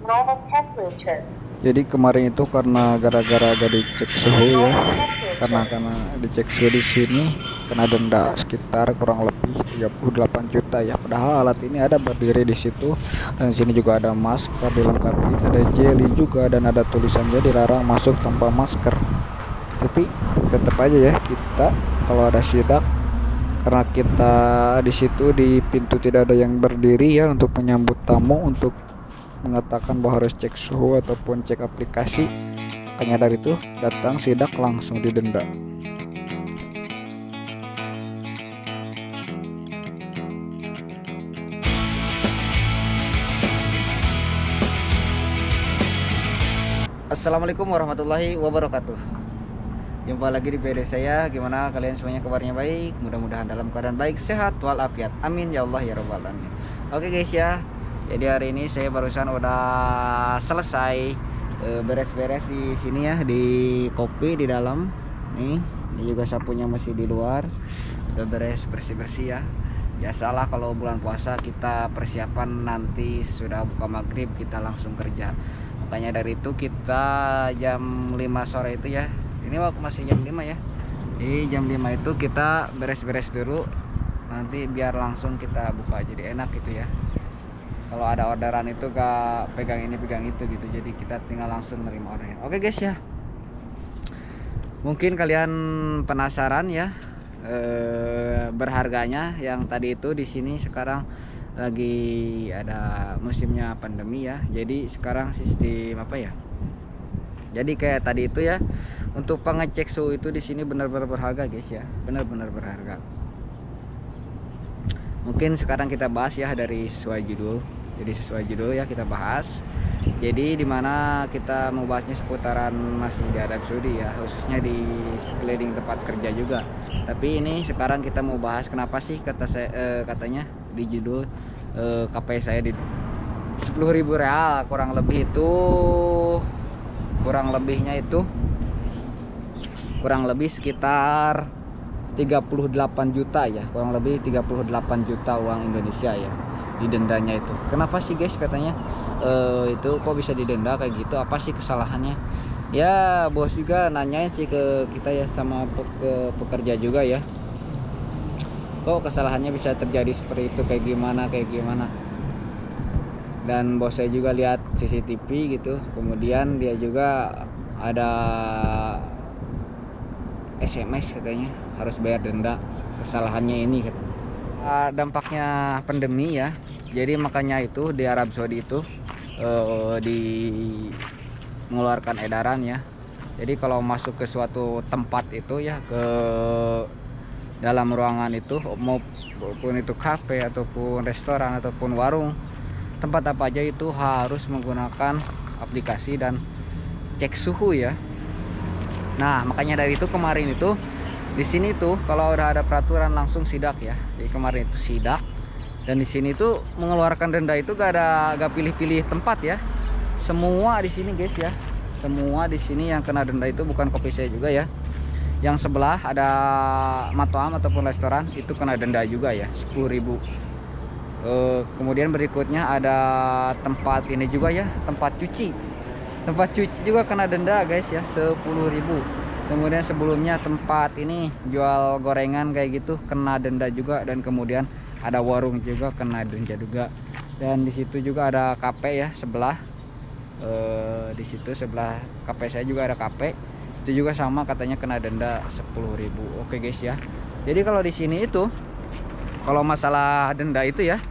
Normal temperature. Jadi kemarin itu karena gara-gara gak dicek suhu ya, karena dicek suhu di sini kena denda sekitar kurang lebih 38 juta ya. Padahal alat ini ada berdiri di situ, dan di sini juga ada masker dilengkapi, ada jelly juga, dan ada tulisannya dilarang masuk tanpa masker. Tapi tetap aja ya, kita kalau ada sidak, karena kita di situ di pintu tidak ada yang berdiri ya untuk menyambut tamu, untuk mengatakan bahwa harus cek suhu ataupun cek aplikasi, makanya dari itu datang sidak langsung didenda. Assalamualaikum warahmatullahi wabarakatuh. Jumpa lagi di PD saya. Gimana kalian semuanya, kabarnya baik? Mudah-mudahan dalam keadaan baik, sehat walafiat. Amin ya Allah ya rabbal alamin. Oke guys ya. Jadi hari ini saya barusan udah selesai beres-beres di sini ya, di kopi di dalam. Nih, ini juga sapunya masih di luar. Udah beres bersih-bersih ya. Biasalah kalau bulan puasa kita persiapan nanti sesudah buka maghrib kita langsung kerja. Makanya dari itu kita jam 5 sore itu ya. Ini waktu masih jam 5 ya. Di jam 5 itu kita beres-beres dulu. Nanti biar langsung kita buka, jadi enak gitu ya. Kalau ada orderan itu gak pegang ini pegang itu gitu, jadi kita tinggal langsung nerima ordernya. Oke guys ya, mungkin kalian penasaran ya berharganya yang tadi itu. Di sini sekarang lagi ada musimnya pandemi ya, jadi sekarang sistem apa ya, jadi kayak tadi itu ya, untuk pengecek suhu itu di sini benar-benar berharga guys ya, benar-benar berharga. Mungkin sekarang kita bahas ya dari sesuai judul. Jadi sesuai judul ya kita bahas. Jadi dimana kita mau bahasnya seputaran masih di Arab Saudi ya, khususnya di sekeliling tempat kerja juga. Tapi ini sekarang kita mau bahas kenapa sih kata saya, katanya di judul KP saya di 10.000 real, kurang lebih itu, kurang lebihnya itu kurang lebih sekitar 38 juta ya, kurang lebih 38 juta uang Indonesia ya didendanya itu. Kenapa sih guys katanya itu kok bisa didenda kayak gitu, apa sih kesalahannya ya? Bos juga nanyain sih ke kita ya, sama ke pekerja juga ya, kok kesalahannya bisa terjadi seperti itu, kayak gimana. Dan bos saya juga lihat CCTV gitu, kemudian dia juga ada SMS katanya harus bayar denda kesalahannya ini katanya. Dampaknya pandemi ya, jadi makanya itu di Arab Saudi itu di mengeluarkan edaran ya. Jadi kalau masuk ke suatu tempat itu ya, ke dalam ruangan itu, maupun itu kafe ataupun restoran ataupun warung, tempat apa aja itu harus menggunakan aplikasi dan cek suhu ya. Nah makanya dari itu kemarin itu di sini tuh kalau udah ada peraturan langsung sidak ya. Jadi kemarin itu sidak, dan di sini tuh mengeluarkan denda itu gak pilih-pilih tempat ya. Semua di sini guys ya, semua di sini yang kena denda itu bukan kopi saya juga ya. Yang sebelah ada matoam ataupun restoran itu kena denda juga ya, 10.000. Kemudian berikutnya ada tempat ini juga ya, tempat cuci juga kena denda guys ya, 10.000. Kemudian sebelumnya tempat ini jual gorengan kayak gitu kena denda juga, dan kemudian ada warung juga kena denda juga. Dan di situ juga ada kafe ya sebelah, di situ sebelah kafe saya juga ada kafe, itu juga sama katanya kena denda 10.000. Oke guys ya, jadi kalau di sini itu kalau masalah denda itu ya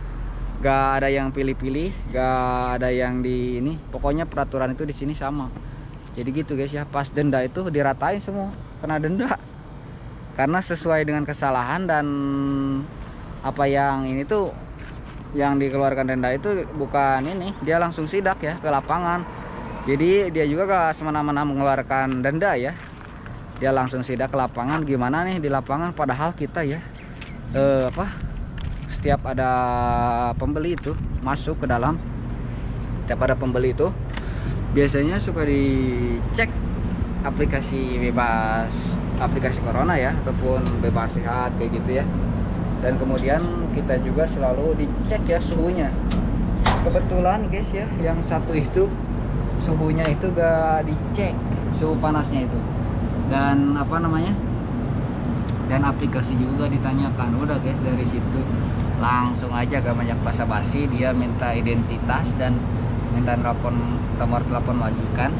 gak ada yang pilih-pilih, gak ada yang di ini, pokoknya peraturan itu di sini sama. Jadi gitu guys ya, pas denda itu diratain semua kena denda, karena sesuai dengan kesalahan. Dan apa yang ini tuh, yang dikeluarkan denda itu bukan ini, dia langsung sidak ya ke lapangan. Jadi dia juga gak semena-mena mengeluarkan denda ya, dia langsung sidak ke lapangan. Gimana nih di lapangan, padahal kita ya setiap ada pembeli itu masuk ke dalam, setiap ada pembeli itu biasanya suka dicek aplikasi bebas, aplikasi corona ya, ataupun bebas sehat kayak gitu ya. Dan kemudian kita juga selalu dicek ya suhunya. kebetulan guys ya, yang satu itu suhunya itu gak dicek suhu panasnya itu, dan apa namanya, dan aplikasi juga ditanyakan. Udah guys, dari situ langsung aja gak banyak basa-basi, dia minta identitas dan minta nomor telepon majikan.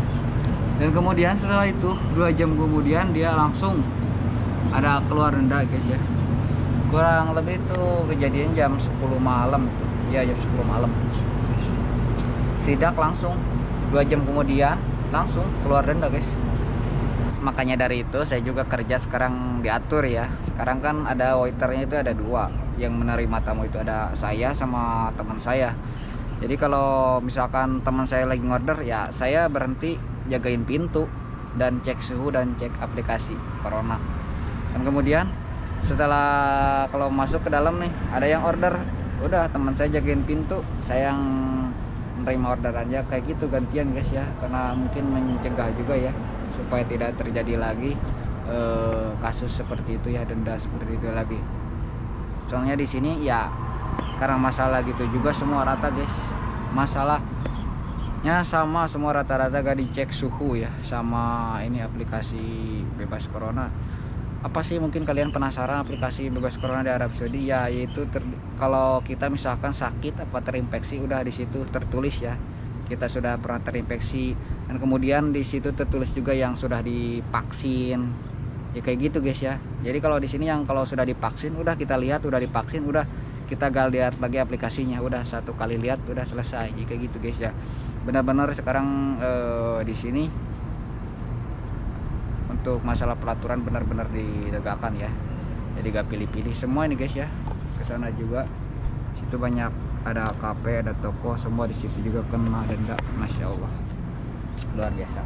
Dan kemudian setelah itu 2 jam kemudian dia langsung ada keluar denda guys ya. Kurang lebih tuh kejadian jam 10 malam tuh. Ya jam 10 malam. Sidak langsung 2 jam kemudian langsung keluar denda guys. Makanya dari itu saya juga kerja sekarang diatur ya. Sekarang kan ada waiternya itu ada 2. Yang menerima tamu itu ada saya sama teman saya. Jadi kalau misalkan teman saya lagi ngorder ya saya berhenti jagain pintu dan cek suhu dan cek aplikasi corona. Dan kemudian setelah kalau masuk ke dalam nih ada yang order, udah teman saya jagain pintu, saya yang menerima order aja, kayak gitu gantian guys ya, karena mungkin mencegah juga ya supaya tidak terjadi lagi kasus seperti itu ya, denda seperti itu lagi. Soalnya di sini ya karena masalah gitu juga semua rata guys, masalahnya sama semua rata-rata gak dicek suhu ya sama ini aplikasi bebas corona. Apa sih, mungkin kalian penasaran aplikasi bebas corona di Arab Saudi ya, yaitu kalau kita misalkan sakit apa terinfeksi, udah di situ tertulis ya kita sudah pernah terinfeksi, dan kemudian di situ tertulis juga yang sudah divaksin ya, kayak gitu guys ya. Jadi kalau di sini yang kalau sudah divaksin udah kita lihat udah divaksin, udah kita gal lihat lagi aplikasinya, udah 1 kali lihat udah selesai. Jadi kayak gitu guys ya, benar-benar sekarang di sini untuk masalah peraturan benar-benar ditegakkan ya, jadi gak pilih-pilih semua ini guys ya. Kesana juga situ banyak ada kafe, ada toko, semua di situ juga kena denda. Masya Allah, luar biasa.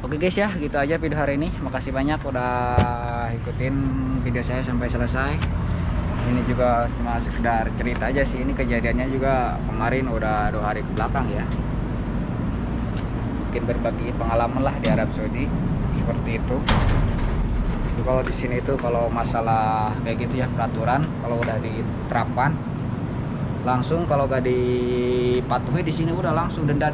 Oke guys ya, gitu aja video hari ini. Makasih banyak udah ikutin video saya sampai selesai. Ini juga cuma sekedar cerita aja sih, ini kejadiannya juga kemarin udah 2 hari ke belakang ya. Mungkin berbagi pengalaman lah di Arab Saudi seperti itu. Kalau di sini itu kalau masalah kayak gitu ya, peraturan kalau udah diterapkan langsung, kalau gak dipatuhi di sini udah langsung denda.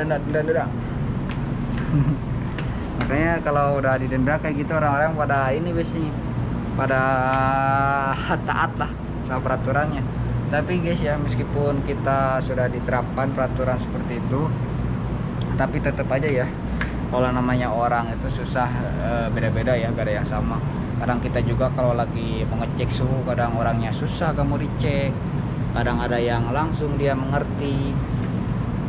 Makanya kalau udah didenda kayak gitu orang-orang pada ini biasanya pada taat lah sama peraturannya. Tapi guys ya, meskipun kita sudah diterapkan peraturan seperti itu, tapi tetap aja ya kalau namanya orang itu susah, beda-beda ya, gak ada yang sama. Kadang kita juga kalau lagi mau ngecek suhu, kadang orangnya susah gak mau dicek, kadang ada yang langsung dia mengerti,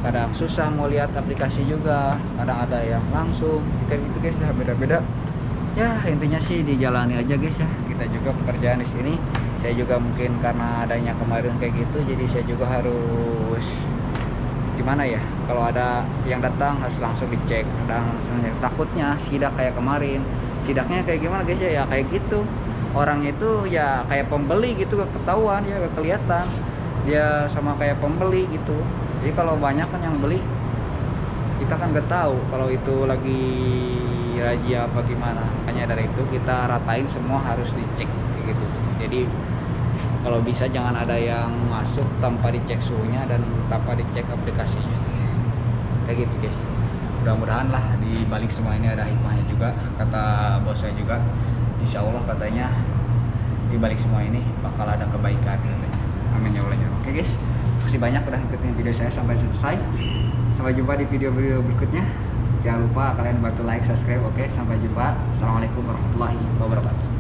kadang susah mau lihat aplikasi juga, kadang ada yang langsung kayak gitu guys ya, beda-beda ya. Intinya sih dijalani aja guys ya. Kita juga pekerjaan di sini, saya juga mungkin karena adanya kemarin kayak gitu, jadi saya juga harus gimana ya, kalau ada yang datang harus langsung dicek. Kadang takutnya sidak kayak kemarin, sidaknya kayak gimana guys ya, ya kayak gitu orang itu ya kayak pembeli gitu, gak ketahuan ya, gak kelihatan dia sama kayak pembeli gitu. Jadi kalau banyak kan yang beli, kita kan gak tahu kalau itu lagi razia apa gimana. Makanya dari itu kita ratain semua harus dicek kayak gitu. Jadi kalau bisa jangan ada yang masuk tanpa dicek suhunya dan tanpa dicek aplikasinya, kayak gitu guys. Mudah-mudahan lah di balik semua ini ada hikmahnya juga. Kata bos saya juga, insya Allah katanya di balik semua ini bakal ada kebaikan katanya. Amin ya Allah. Oke guys, makasih banyak udah ikutin video saya sampai selesai. Sampai jumpa di video-video berikutnya. Jangan lupa kalian bantu like, subscribe. Oke, sampai jumpa. Assalamualaikum warahmatullahi wabarakatuh.